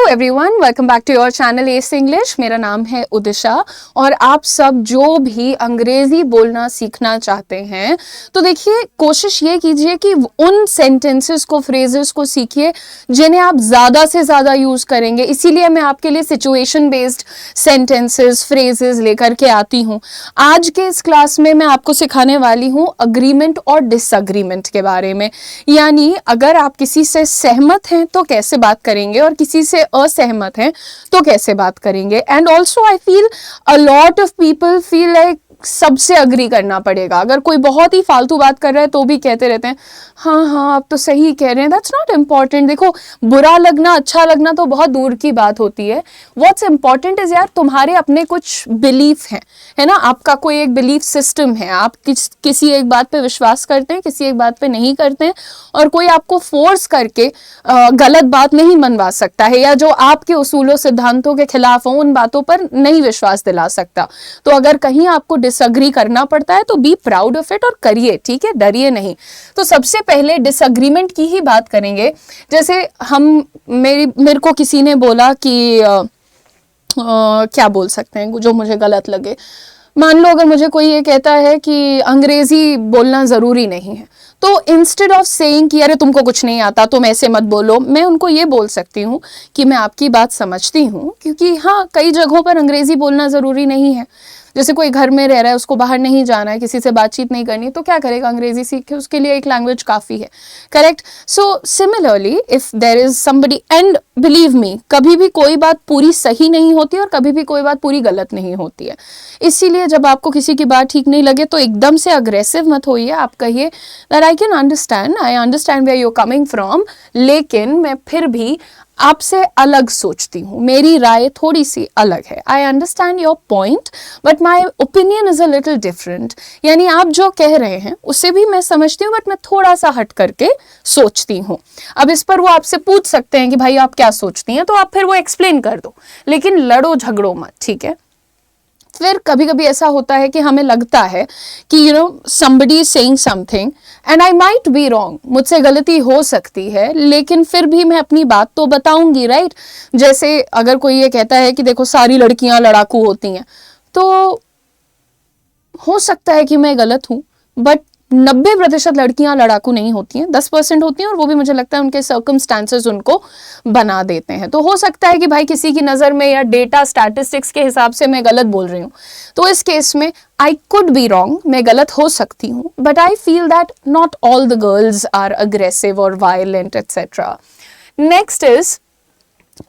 Everyone, welcome back to your channel S English. मेरा नाम है उदिशा और आप सब जो भी अंग्रेजी बोलना सीखना चाहते हैं तो देखिए, कोशिश ये कीजिए कि उन सेंटेंसेस को, फ्रेजेस को सीखिए जिन्हें आप ज़्यादा से ज़्यादा यूज़ करेंगे। इसीलिए मैं आपके लिए सिचुएशन बेस्ड सेंटेंसेस, फ्रेजेस लेकर के आती हूँ। आज के इस क्लास में मैं आपको सिखाने वाली हूँ अग्रीमेंट और डिसअग्रीमेंट के बारे में। यानी अगर आप किसी से सहमत हैं तो कैसे बात करेंगे और किसी से असहमत हैं तो कैसे बात करेंगे। And also I feel a lot of people feel like सबसे अग्री करना पड़ेगा। अगर कोई बहुत ही फालतू बात कर रहा है तो भी कहते रहते हैं हाँ हाँ आप तो सही कह रहे हैं। That's not important. देखो, बुरा लगना, अच्छा लगना तो बहुत दूर की बात होती है। व्हाट्स इम्पॉर्टेंट इज यार, तुम्हारे अपने कुछ बिलीफ हैं, है ना। आपका कोई एक बिलीफ सिस्टम है, आप किसी एक बात पे विश्वास करते हैं, किसी एक बात पे नहीं करते हैं, और कोई आपको फोर्स करके गलत बात नहीं मनवा सकता है, या जो आपके उसूलों सिद्धांतों के खिलाफ हो उन बातों पर नहीं विश्वास दिला सकता। तो अगर कहीं आपको डिसअग्री करना पड़ता है तो बी प्राउड ऑफ इट और करिए, ठीक है, डरिए नहीं। तो सबसे पहले डिसअग्रीमेंट की ही बात करेंगे। जैसे मेरे को किसी ने बोला कि क्या बोल सकते हैं जो मुझे गलत लगे। मान लो अगर मुझे कोई ये कहता है कि अंग्रेजी बोलना ज़रूरी नहीं है, तो इंस्टेड ऑफ सेइंग कि अरे तुमको कुछ नहीं आता तुम ऐसे मत बोलो, मैं उनको ये बोल सकती हूँ कि मैं आपकी बात समझती हूँ, क्योंकि हाँ कई जगहों पर अंग्रेजी बोलना ज़रूरी नहीं है। जैसे कोई घर में रह रहा है, उसको बाहर नहीं जाना है, किसी से बातचीत नहीं करनी, तो क्या करेगा, अंग्रेजी सीख के, उसके लिए एक लैंग्वेज काफ़ी है, correct. So similarly if there is somebody, and believe me, कभी भी कोई बात पूरी सही नहीं होती और कभी भी कोई बात पूरी गलत नहीं होती है। इसीलिए जब आपको किसी की बात ठीक नहीं लगे तो एकदम से अग्रेसिव मत होइए। आप कहिए that I understand where you are coming from, लेकिन मैं फिर भी आपसे अलग सोचती हूँ, मेरी राय थोड़ी सी अलग है। I understand your point but my opinion is a little different. यानी आप जो कह रहे हैं उससे भी मैं समझती हूँ बट मैं थोड़ा सा हट करके सोचती हूँ। अब इस पर वो आपसे पूछ सकते हैं कि भाई आप क्या सोचती हैं, तो आप फिर वो एक्सप्लेन कर दो, लेकिन लड़ो झगड़ो मत, ठीक है। फिर कभी कभी ऐसा होता है कि हमें लगता है कि somebody is saying something and I might be wrong, मुझसे गलती हो सकती है, लेकिन फिर भी मैं अपनी बात तो बताऊंगी, राइट। जैसे अगर कोई ये कहता है कि देखो सारी लड़कियां लड़ाकू होती हैं, तो हो सकता है कि मैं गलत हूं, बट 90% लड़कियां लड़ाकू नहीं होती हैं, 10% होती हैं, और वो भी मुझे लगता है उनके सर्कमस्टांसेस उनको बना देते हैं। तो हो सकता है कि भाई किसी की नज़र में या डेटा स्टैटिस्टिक्स के हिसाब से मैं गलत बोल रही हूँ, तो इस केस में आई कुड बी रॉन्ग, मैं गलत हो सकती हूँ, but I feel that not all the girls are aggressive और वायलेंट एट्सेट्रा। नेक्स्ट इज,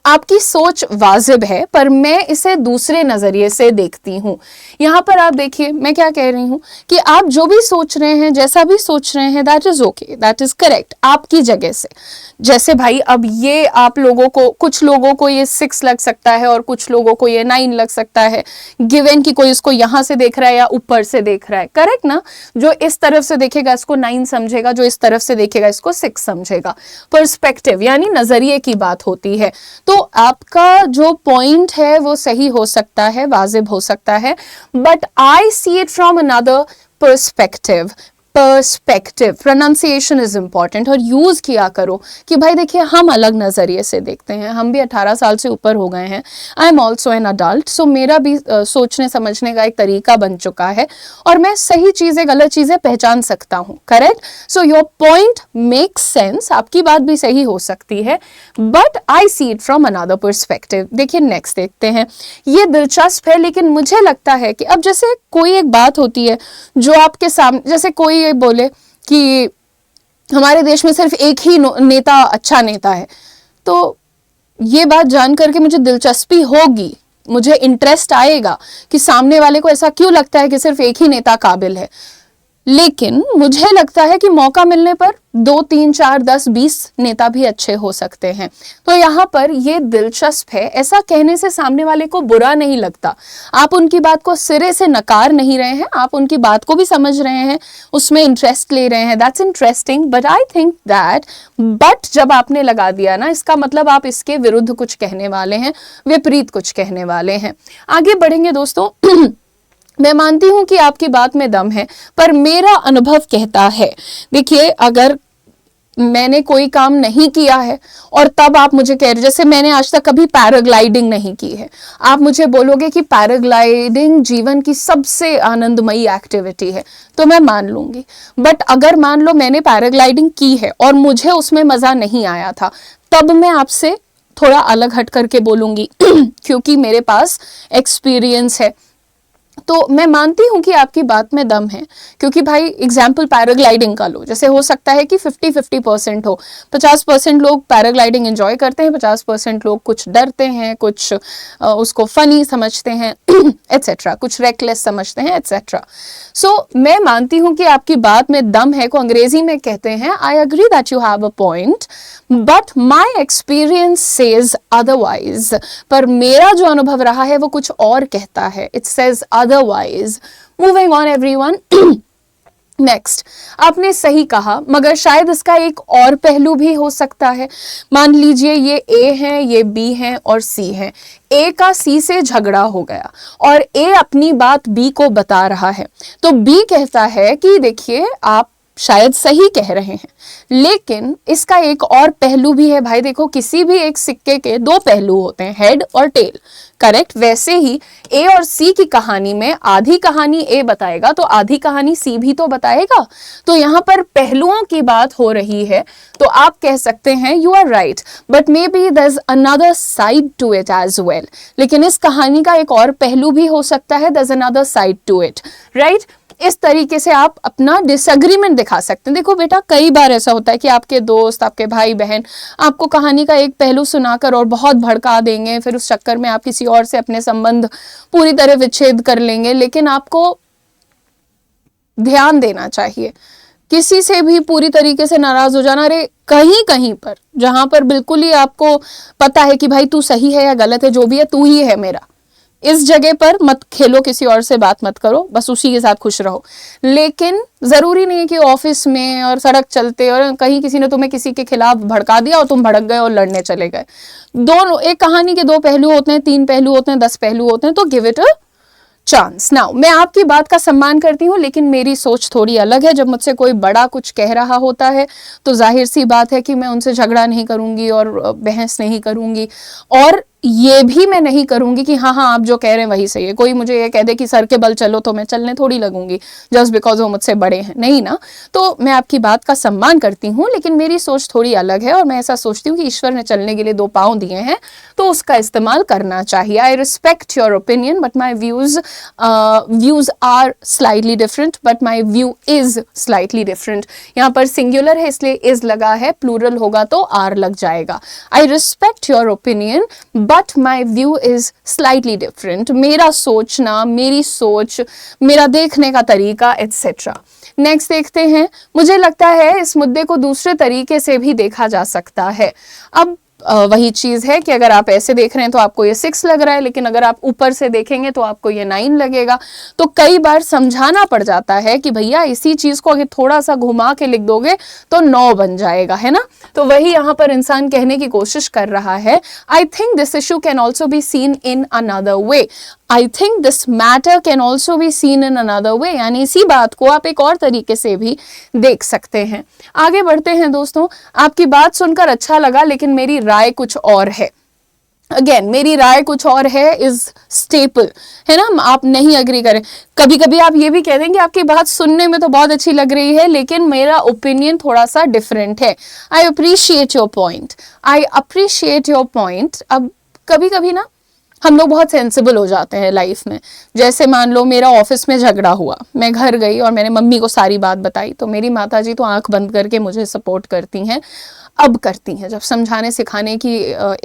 आपकी सोच वाजिब है पर मैं इसे दूसरे नजरिए से देखती हूँ। यहाँ पर आप देखिए मैं क्या कह रही हूँ कि आप जो भी सोच रहे हैं, जैसा भी सोच रहे हैं, that is okay, that is correct आपकी जगह से। जैसे भाई अब ये आप लोगों को, कुछ लोगों को ये 6 लग सकता है और कुछ लोगों को ये 9 लग सकता है, गिवन कि कोई इसको यहाँ से देख रहा है या ऊपर से देख रहा है, करेक्ट ना। जो इस तरफ से देखेगा इसको 9 समझेगा, जो इस तरफ से देखेगा इसको 6 समझेगा। पर्सपेक्टिव यानी नजरिए की बात होती है। तो आपका जो पॉइंट है वो सही हो सकता है, वाजिब हो सकता है, but I see it from another perspective. Pronunciation is important, और यूज किया करो कि भाई देखिए हम अलग नजरिए से देखते हैं, हम भी 18 साल से ऊपर हो गए हैं, I am also an adult, so मेरा भी सोचने समझने का एक तरीका बन चुका है और मैं सही चीजें गलत चीजें पहचान सकता हूँ, correct. So your point makes sense, आपकी बात भी सही हो सकती है, but I see it from another perspective. देखिए नेक्स्ट देखते हैं, ये दिलचस्प है, लेकिन मुझे लगता है कि अब जैसे कोई एक बात होती है जो आपके सामने, जैसे कोई ये बोले कि हमारे देश में सिर्फ एक ही नेता अच्छा नेता है, तो ये बात जान करके मुझे दिलचस्पी होगी, मुझे इंटरेस्ट आएगा कि सामने वाले को ऐसा क्यों लगता है कि सिर्फ एक ही नेता काबिल है। लेकिन मुझे लगता है कि मौका मिलने पर 2, 3, 4, 10, 20 नेता भी अच्छे हो सकते हैं। तो यहाँ पर ये दिलचस्प है, ऐसा कहने से सामने वाले को बुरा नहीं लगता, आप उनकी बात को सिरे से नकार नहीं रहे हैं, आप उनकी बात को भी समझ रहे हैं, उसमें इंटरेस्ट ले रहे हैं, that's interesting. But I think that, but जब आपने लगा दिया ना, इसका मतलब आप इसके विरुद्ध कुछ कहने वाले हैं, विपरीत कुछ कहने वाले हैं। आगे बढ़ेंगे दोस्तों। मैं मानती हूं कि आपकी बात में दम है, पर मेरा अनुभव कहता है, देखिए अगर मैंने कोई काम नहीं किया है और तब आप मुझे कह रहे, जैसे मैंने आज तक कभी पैराग्लाइडिंग नहीं की है, आप मुझे बोलोगे कि पैराग्लाइडिंग जीवन की सबसे आनंदमयी एक्टिविटी है, तो मैं मान लूंगी। बट अगर मान लो मैंने पैराग्लाइडिंग की है और मुझे उसमें मजा नहीं आया था, तब मैं आपसे थोड़ा अलग हट करके बोलूंगी क्योंकि मेरे पास एक्सपीरियंस है। तो मैं मानती हूं कि आपकी बात में दम है, क्योंकि भाई एग्जाम्पल पैराग्लाइडिंग का लो, जैसे हो सकता है कि 50-50% हो, 50% लोग पैराग्लाइडिंग एंजॉय करते हैं, 50% लोग कुछ डरते हैं, कुछ उसको फनी समझते हैं एटसेट्रा, कुछ रेकलेस समझते हैं एटसेट्रा। सो मैं मानती हूं कि आपकी बात में दम है, को अंग्रेजी में कहते हैं I agree that you have a point but my experience says otherwise. पर मेरा जो अनुभव रहा है वो कुछ और कहता है, it says otherwise. Moving on everyone. Next, आपने सही कहा, मगर शायद इसका एक और पहलू भी हो सकता है। मान लीजिए ये ए है, ये बी है और सी है। ए का सी से झगड़ा हो गया और ए अपनी बात बी को बता रहा है, तो बी कहता है कि देखिए आप शायद सही कह रहे हैं, लेकिन इसका एक और पहलू भी है। भाई देखो, किसी भी एक सिक्के के दो पहलू होते हैं, हेड और टेल, करेक्ट? वैसे ही ए और सी की कहानी में आधी कहानी ए बताएगा तो आधी कहानी सी भी तो बताएगा। तो यहाँ पर पहलुओं की बात हो रही है, तो आप कह सकते हैं you are right but maybe there is another side to it as well. लेकिन इस कहानी का एक और पहलू भी हो सकता है, there is another side to it, right? इस तरीके से आप अपना डिसएग्रीमेंट दिखा सकते हैं। देखो बेटा, कई बार ऐसा होता है कि आपके दोस्त, आपके भाई बहन आपको कहानी का एक पहलू सुनाकर और बहुत भड़का देंगे, फिर उस चक्कर में आप किसी और से अपने संबंध पूरी तरह विच्छेद कर लेंगे। लेकिन आपको ध्यान देना चाहिए, किसी से भी पूरी तरीके से नाराज हो जाना, अरे कहीं कहीं पर जहां पर बिल्कुल ही आपको पता है कि भाई तू सही है या गलत है, जो भी है तू ही है मेरा, इस जगह पर मत खेलो, किसी और से बात मत करो, बस उसी के साथ खुश रहो। लेकिन जरूरी नहीं है कि ऑफिस में और सड़क चलते और कहीं किसी ने तुम्हें किसी के खिलाफ भड़का दिया और तुम भड़क गए और लड़ने चले गए। दोनों, एक कहानी के दो पहलू होते हैं, 3 पहलू होते हैं, 10 पहलू होते हैं, तो give it a chance. Now मैं आपकी बात का सम्मान करती हूँ, लेकिन मेरी सोच थोड़ी अलग है। जब मुझसे कोई बड़ा कुछ कह रहा होता है तो जाहिर सी बात है कि मैं उनसे झगड़ा नहीं करूंगी और बहस नहीं करूंगी, और ये भी मैं नहीं करूंगी कि हाँ आप जो कह रहे हैं वही सही है। कोई मुझे ये कह दे कि सर के बल चलो तो मैं चलने थोड़ी लगूंगी जस्ट बिकॉज वो मुझसे बड़े हैं, नहीं ना। तो मैं आपकी बात का सम्मान करती हूँ, लेकिन मेरी सोच थोड़ी अलग है और मैं ऐसा सोचती हूँ कि ईश्वर ने चलने के लिए 2 पाँव दिए हैं तो उसका इस्तेमाल करना चाहिए। I respect your opinion but my views are slightly different, but my view is slightly different. यहाँ पर सिंगुलर है इसलिए इज लगा है, प्लूरल होगा तो आर लग जाएगा। आई respect your opinion but my view is slightly different. मेरा सोचना, मेरी सोच, मेरा देखने का तरीका एटसेट्रा। नेक्स्ट देखते हैं, मुझे लगता है इस मुद्दे को दूसरे तरीके से भी देखा जा सकता है। अब वही चीज है कि अगर आप ऐसे देख रहे हैं तो आपको ये 6 लग रहा है, लेकिन अगर आप ऊपर से देखेंगे तो आपको ये 9 लगेगा। तो कई बार समझाना पड़ जाता है कि भैया इसी चीज को अगर थोड़ा सा घुमा के लिख दोगे तो 9 बन जाएगा, है ना। तो वही यहाँ पर इंसान कहने की कोशिश कर रहा है, I think this issue can also be seen in another way, I think this matter can also be seen in another way, यानी इसी बात को आप एक और तरीके से भी देख सकते हैं। आगे बढ़ते हैं दोस्तों, आपकी बात सुनकर अच्छा लगा लेकिन मेरी राय कुछ और है। अगेन मेरी राय कुछ और है इज स्टेपल, है ना। आप नहीं अग्री करें, कभी कभी आप ये भी कह देंगे आपकी बात सुनने में तो बहुत अच्छी लग रही है लेकिन मेरा ओपिनियन थोड़ा सा डिफरेंट है। I appreciate your point, I appreciate your point. अब कभी कभी ना हम लोग बहुत सेंसिबल हो जाते हैं लाइफ में। जैसे मान लो मेरा ऑफिस में झगड़ा हुआ, मैं घर गई और मैंने मम्मी को सारी बात बताई, तो मेरी माताजी तो आंख बंद करके मुझे सपोर्ट करती हैं, अब करती हैं। जब समझाने सिखाने की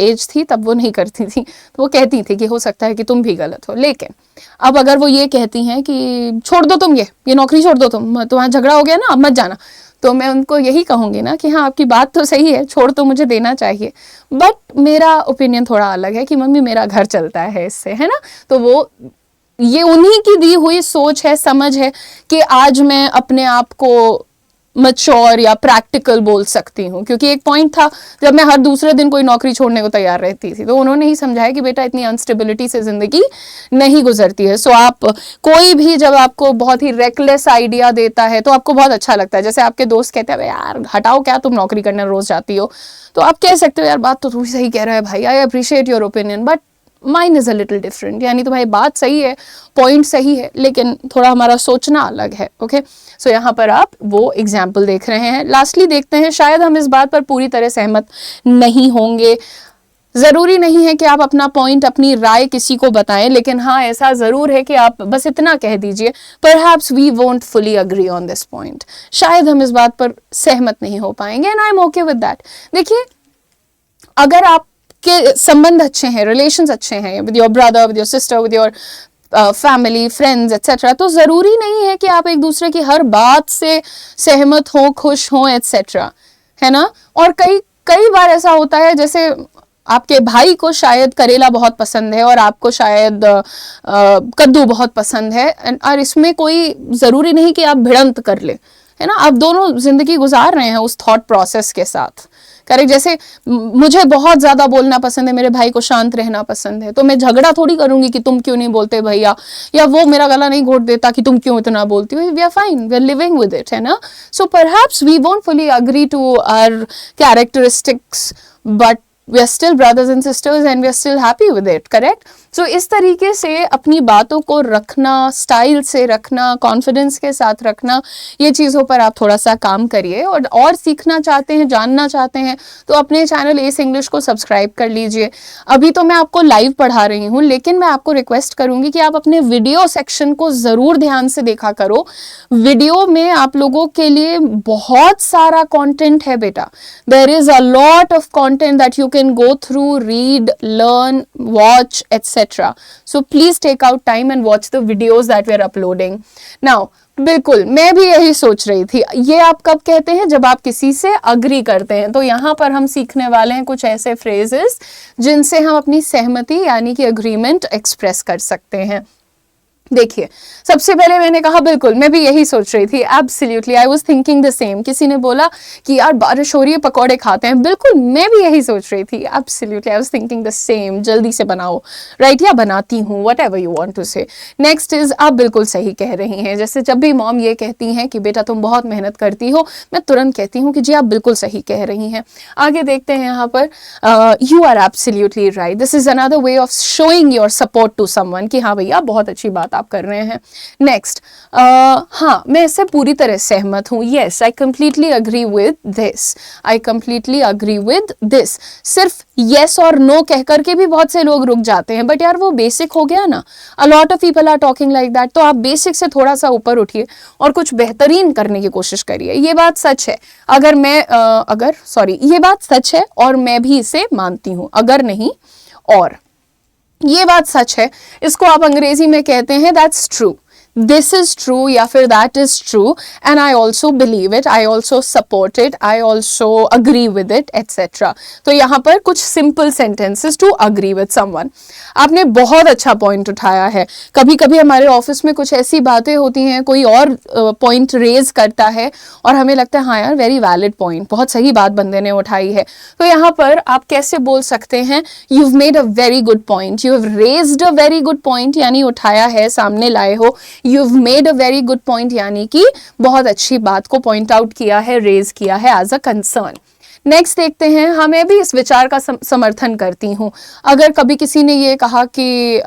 एज थी तब वो नहीं करती थी, तो वो कहती थी कि हो सकता है कि तुम भी गलत हो। लेकिन अब अगर वो ये कहती हैं कि छोड़ दो तुम ये नौकरी छोड़ दो, तुम्हारा झगड़ा हो गया ना, अब मत जाना, तो मैं उनको यही कहूंगी ना कि हाँ आपकी बात तो सही है, छोड़ तो मुझे देना चाहिए, बट मेरा ओपिनियन थोड़ा अलग है कि मम्मी मेरा घर चलता है इससे, है ना। तो वो ये उन्हीं की दी हुई सोच है, समझ है कि आज मैं अपने आप को मच्योर या प्रैक्टिकल बोल सकती हूँ, क्योंकि एक पॉइंट था जब मैं हर दूसरे दिन कोई नौकरी छोड़ने को तैयार रहती थी, तो उन्होंने ही समझाया कि बेटा इतनी अनस्टेबिलिटी से जिंदगी नहीं गुजरती है। सो आप कोई भी जब आपको बहुत ही रेकलेस आइडिया देता है तो आपको बहुत अच्छा लगता है। जैसे आपके दोस्त कहते हैं यार हटाओ क्या तुम नौकरी करने रोज जाती हो, तो आप कह सकते हो यार बात तो तू सही कह रहा है भाई, I appreciate your opinion but mine is a little different. यानी तुम्हारी बात सही है, पॉइंट सही है, लेकिन थोड़ा हमारा सोचना अलग है। ओके, सो यहाँ पर आप वो एग्जाम्पल देख रहे हैं। लास्टली देखते हैं, शायद हम इस बात पर पूरी तरह सहमत नहीं होंगे। जरूरी नहीं है कि आप अपना पॉइंट, अपनी राय किसी को बताएं, लेकिन हाँ ऐसा जरूर है कि आप बस इतना कह दीजिए, perhaps we won't fully agree on this point, शायद हम इस बात पर सहमत नहीं हो पाएंगे, and I am okay with that. देखिए, अगर आप के संबंध अच्छे हैं, रिलेशंस अच्छे हैं with your brother, with your sister, with your family, friends etcetera, तो जरूरी नहीं है कि आप एक दूसरे की हर बात से सहमत हो, खुश हो एट्सेट्रा, है ना। और कई कई बार ऐसा होता है, जैसे आपके भाई को शायद करेला बहुत पसंद है और आपको शायद कद्दू बहुत पसंद है, और इसमें कोई जरूरी नहीं कि आप भिड़ंत कर ले, है ना। आप दोनों जिंदगी गुजार रहे हैं उस थॉट प्रोसेस के साथ, करेक्ट। जैसे मुझे बहुत ज्यादा बोलना पसंद है, मेरे भाई को शांत रहना पसंद है, तो मैं झगड़ा थोड़ी करूंगी कि तुम क्यों नहीं बोलते भैया, या वो मेरा गला नहीं घोट देता कि तुम क्यों इतना बोलती हो। We are fine, we are living with it, है ना। So perhaps we won't fully agree to our characteristics, but we are still brothers and sisters and we are still happy with it, correct? So इस तरीके से अपनी बातों को रखना, style से रखना, कॉन्फिडेंस के साथ रखना, ये चीज़ों पर आप थोड़ा सा काम करिए। और सीखना चाहते हैं, जानना चाहते हैं, तो अपने चैनल एस इंग्लिश को सब्सक्राइब कर लीजिए। अभी तो मैं आपको लाइव पढ़ा रही हूँ, लेकिन मैं आपको रिक्वेस्ट करूंगी कि आप अपने वीडियो सेक्शन को ज़रूर ध्यान से देखा करो। वीडियो में आप लोगों के लिए बहुत सारा कॉन्टेंट है बेटा, there is a lot of content that you can go through, read, learn, watch, etc. So please take out time and watch the videos that we are uploading. Now, बिल्कुल मैं भी यही सोच रही थी। ये आप कब कहते हैं? जब आप किसी से अग्री करते हैं। तो यहाँ पर हम सीखने वाले हैं कुछ ऐसे फ्रेजेस जिनसे हम अपनी सहमति यानी कि अग्रीमेंट एक्सप्रेस कर सकते हैं। देखिए, सबसे पहले मैंने कहा बिल्कुल मैं भी यही सोच रही थी, absolutely I was thinking the same. किसी ने बोला कि यार बारिश हो रही है पकौड़े खाते हैं, बिल्कुल मैं भी यही सोच रही थी, absolutely I was thinking the same. जल्दी से बनाओ, राइट, या बनाती हूँ, व्हाटएवर यू वांट टू से। नेक्स्ट इज, आप बिल्कुल सही कह रही हैं। जैसे जब भी मॉम ये कहती हैं कि बेटा तुम बहुत मेहनत करती हो, मैं तुरंत कहती हूँ कि जी आप बिल्कुल सही कह रही हैं। आगे देखते हैं यहाँ पर, you are absolutely right, this is another way of showing your support to someone कि हाँ भैया बहुत अच्छी बात आप कर रहे हैं। नेक्स्ट, हाँ मैं इससे पूरी तरह सहमत हूँ, yes I completely agree with this, I completely agree with this. सिर्फ यस और नो कह करके भी बहुत से लोग रुक जाते हैं, बट यार वो बेसिक हो गया ना, a lot of people are talking like that. तो आप बेसिक से थोड़ा सा ऊपर उठिए और कुछ बेहतरीन करने की कोशिश करिए। ये बात सच है, ये बात सच है और मैं भी इसे मानती हूँ, अगर नहीं और ये बात सच है, इसको आप अंग्रेजी में कहते हैं that's true, this is true या फिर that is true, and I also believe it, I also support it, I also agree with it etcetera. तो यहाँ पर कुछ simple sentences to agree with someone. आपने बहुत अच्छा पॉइंट उठाया है। कभी कभी हमारे ऑफिस में कुछ ऐसी बातें होती हैं, कोई और पॉइंट रेज करता है और हमें लगता है हाँ यार वेरी वैलिड पॉइंट, बहुत सही बात बंदे ने उठाई है। तो यहाँ पर आप कैसे बोल सकते हैं, you have made a very good point, you have raised a very good point, यानी उठाया है, सामने लाए हो। You've made a very good point, यानी कि बहुत अच्छी बात को पॉइंट आउट किया है, रेज किया है एज अ कंसर्न। नेक्स्ट देखते हैं, हाँ मैं भी इस विचार का समर्थन करती हूँ। अगर कभी किसी ने ये कहा कि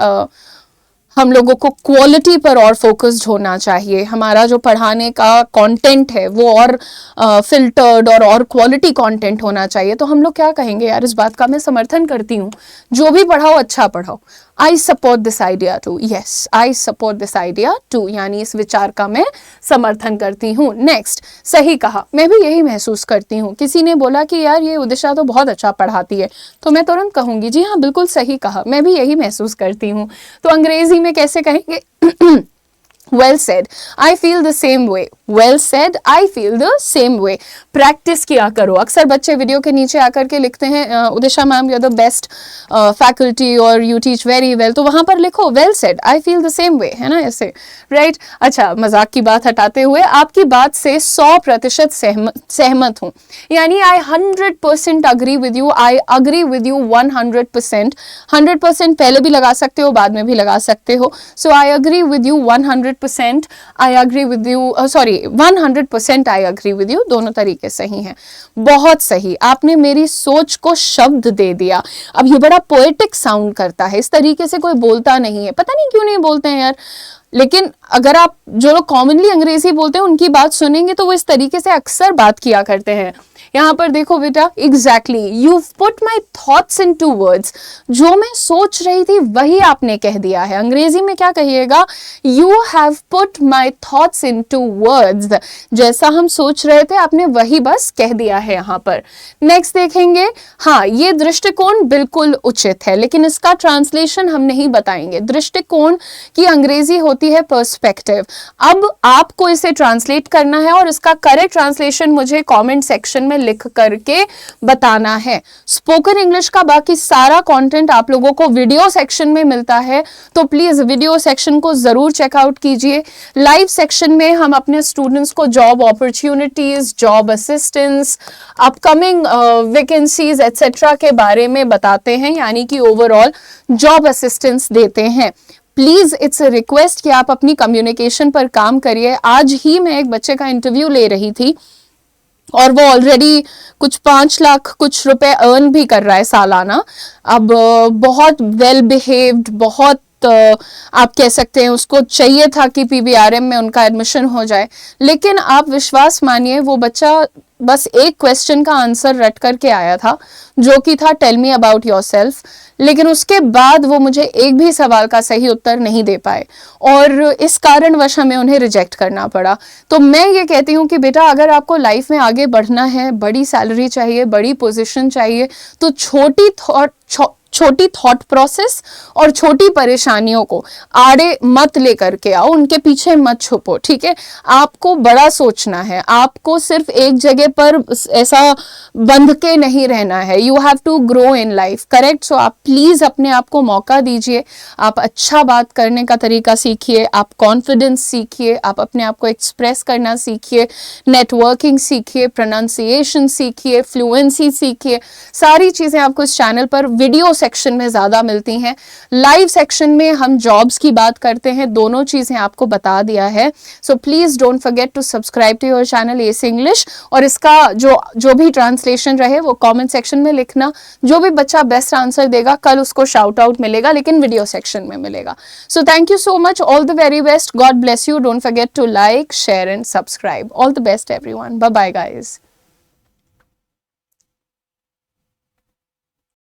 हम लोगों को क्वालिटी पर और फोकस्ड होना चाहिए, हमारा जो पढ़ाने का कंटेंट है वो और फिल्टर्ड और क्वालिटी कंटेंट होना चाहिए, तो हम लोग क्या कहेंगे, यार इस बात का मैं समर्थन करती हूँ, जो भी पढ़ाओ अच्छा पढ़ाओ। I support this idea too, yes I support this idea too, यानी इस विचार का मैं समर्थन करती हूँ। नेक्स्ट, सही कहा, मैं भी यही महसूस करती हूँ। किसी ने बोला कि यार ये उदिशा तो बहुत अच्छा पढ़ाती है, तो मैं तुरंत कहूंगी जी हाँ बिल्कुल सही कहा, मैं भी यही महसूस करती हूँ। तो अंग्रेजी में कैसे कहेंगे, well said, I feel the same way, well said, I feel the same way। Practice किया करो। अक्सर बच्चे वीडियो के नीचे आकर के लिखते हैं Udisha ma'am you are the best faculty और यू टीच वेरी वेल, तो वहां पर लिखो well said, I feel the same way, है ना ऐसे, राइट। अच्छा, मजाक की बात हटाते हुए आपकी बात से 100% सहमत हूँ, यानी I 100% agree with you, I agree with you 100%। 100% पहले भी लगा सकते हो, बाद में भी लगा सकते हो, so I agree with you 100%, I agree with you, sorry 100% I agree with you, दोनों तरीके सही हैं। बहुत सही, आपने मेरी सोच को शब्द दे दिया। अब ये बड़ा पोएटिक साउंड करता है, इस तरीके से कोई बोलता नहीं है, पता नहीं क्यों नहीं बोलते हैं यार। लेकिन अगर आप जो लोग कॉमनली अंग्रेजी बोलते हैं उनकी बात सुनेंगे तो वो इस तरीके से अक्सर बात किया करते हैं। यहाँ पर देखो बेटा, exactly you put my thoughts into words, जो मैं सोच रही थी वही आपने कह दिया है। अंग्रेजी में क्या कहिएगा, you have put my thoughts into words, जैसा हम सोच रहे थे आपने वही बस कह दिया है यहाँ पर। नेक्स्ट देखेंगे, हाँ ये दृष्टिकोण बिल्कुल उचित है, लेकिन इसका ट्रांसलेशन हम नहीं बताएंगे। दृष्टिकोण की अंग्रेजी होती है पर्सपेक्टिव। अब आपको इसे ट्रांसलेट करना है और इसका करेक्ट ट्रांसलेशन मुझे कमेंट सेक्शन में लिख करके बताना है। स्पोकन इंग्लिश का बाकी सारा कंटेंट आप लोगों को वीडियो सेक्शन में मिलता है, तो प्लीज वीडियो सेक्शन को जरूर चेकआउट कीजिए। लाइव सेक्शन में हम अपने स्टूडेंट्स को job opportunities, job assistance, upcoming vacancies etcetera के बारे में बताते हैं, यानी कि ओवरऑल जॉब असिस्टेंस देते हैं। प्लीज इट्स अ रिक्वेस्ट कि आप अपनी कम्युनिकेशन पर काम करिए। आज ही मैं एक बच्चे का इंटरव्यू ले रही थी और वो ऑलरेडी कुछ 5 लाख कुछ रुपए अर्न भी कर रहा है सालाना। अब बहुत वेल बिहेव्ड, बहुत आप कह सकते हैं उसको चाहिए था कि पीबीआरएम में उनका एडमिशन हो जाए, लेकिन आप विश्वास मानिए वो बच्चा बस एक क्वेश्चन का आंसर रट करके आया था, जो कि था टेल मी अबाउट योरसेल्फ, लेकिन उसके बाद वो मुझे एक भी सवाल का सही उत्तर नहीं दे पाए और इस कारणवश हमें उन्हें रिजेक्ट करना पड़ा। तो मैं ये कहती हूँ कि बेटा अगर आपको लाइफ में आगे बढ़ना है, बड़ी सैलरी चाहिए, बड़ी पोजीशन चाहिए, तो छोटी थॉट प्रोसेस और छोटी परेशानियों को आड़े मत लेकर के आओ, उनके पीछे मत छुपो, ठीक है। आपको बड़ा सोचना है, आपको सिर्फ एक जगह पर ऐसा बंध के नहीं रहना है। You have to grow in life, correct. So आप प्लीज अपने आप को मौका दीजिए, आप अच्छा बात करने का तरीका सीखिए, आप कॉन्फिडेंस सीखिए, आप अपने आप को एक्सप्रेस करना सीखिए, नेटवर्किंग सीखिए, प्रोनाउंसिएशन सीखिए, फ्लुएंसी सीखिए। सारी चीजें आपको इस चैनल पर वीडियो सेक्शन में ज्यादा मिलती हैं। लाइव सेक्शन में हम जॉब्स की बात करते हैं, दोनों चीजें आपको बता दिया है। So please don't forget to subscribe to your channel S English, और इसका जो भी ट्रांसलेशन रहे वो कमेंट सेक्शन में लिखना। जो भी बच्चा बेस्ट आंसर देगा कल उसको शाउट आउट मिलेगा, लेकिन वीडियो सेक्शन में मिलेगा। So thank you so much, all the very best, God bless you, don't forget to like, share and subscribe. All the best everyone, bye bye guys.